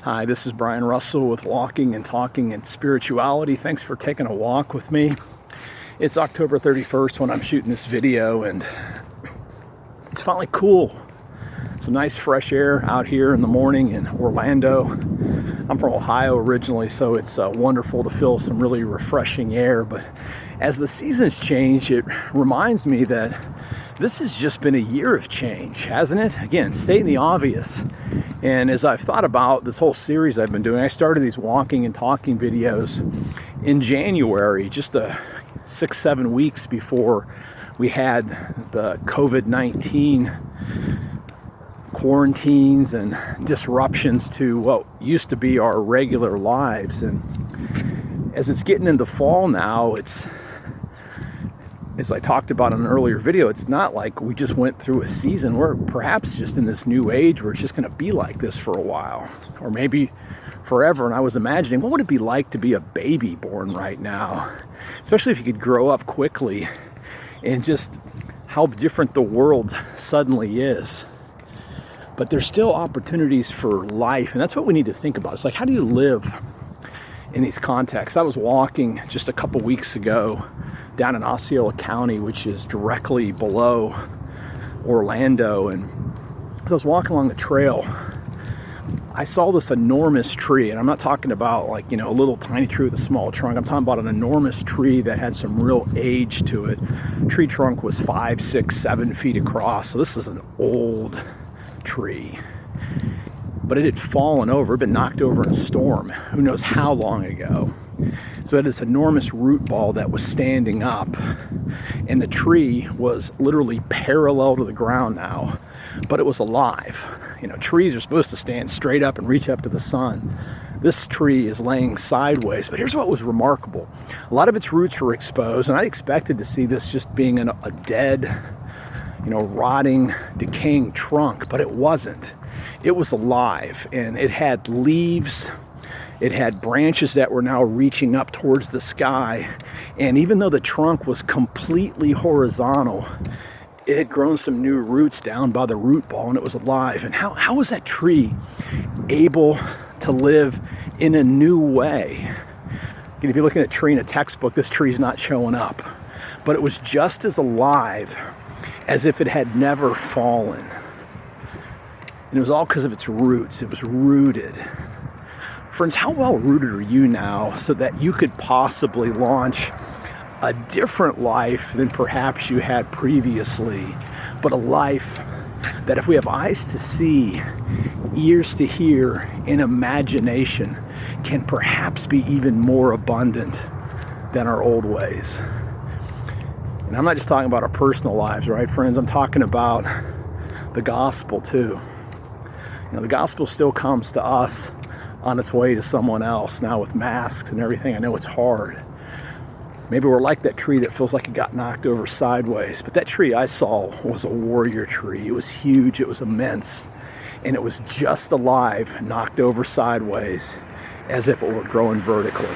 Hi, this is Brian Russell with Walking and Talking and Spirituality. Thanks for taking a walk with me. It's October 31st when I'm shooting this video, and it's finally cool. Some nice fresh air out here in the morning in Orlando. I'm from Ohio originally, so it's wonderful to feel some really refreshing air. But as the seasons change, it reminds me that this has just been a year of change, hasn't it? Again, stating the obvious. And as I've thought about this whole series I've been doing, I started these walking and talking videos in January, just 6-7 weeks before we had the COVID-19 quarantines and disruptions to what used to be our regular lives. And as it's getting into fall now, as I talked about in an earlier video, it's not like we just went through a season. We're perhaps just in this new age where it's just going to be like this for a while, or maybe forever. And I was imagining, what would it be like to be a baby born right now, especially if you could grow up quickly, and just how different the world suddenly is. But there's still opportunities for life, and that's what we need to think about. It's like, how do you live in these contexts? I was walking just a couple weeks ago down in Osceola County, which is directly below Orlando, and as I was walking along the trail, I saw this enormous tree. And I'm not talking about like, a little tiny tree with a small trunk. I'm talking about an enormous tree that had some real age to it. Tree trunk was 5, 6, 7 feet across, so this is an old tree. But it had fallen over, been knocked over in a storm, who knows how long ago. So it had this enormous root ball that was standing up, and the tree was literally parallel to the ground now, but it was alive. Trees are supposed to stand straight up and reach up to the sun. This tree is laying sideways, but here's what was remarkable. A lot of its roots were exposed, and I expected to see this just being a dead, rotting, decaying trunk, but it wasn't. It was alive, and it had leaves. It had branches that were now reaching up towards the sky. And even though the trunk was completely horizontal, it had grown some new roots down by the root ball, and it was alive. And how was that tree able to live in a new way? And if you're looking at a tree in a textbook, this tree's not showing up. But it was just as alive as if it had never fallen. And it was all because of its roots. It was rooted. Friends, how well rooted are you now so that you could possibly launch a different life than perhaps you had previously, but a life that, if we have eyes to see, ears to hear, and imagination, can perhaps be even more abundant than our old ways? And I'm not just talking about our personal lives, right, friends? I'm talking about the gospel too. The gospel still comes to us on its way to someone else now with masks and everything. I know it's hard. Maybe we're like that tree that feels like it got knocked over sideways. But that tree I saw was a warrior tree. It was huge. It was immense. And it was just alive, knocked over sideways, as if it were growing vertically.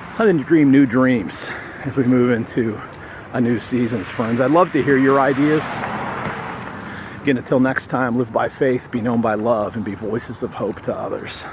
It's time to dream new dreams as we move into a new season, friends. I'd love to hear your ideas. Again, until next time, live by faith, be known by love, and be voices of hope to others.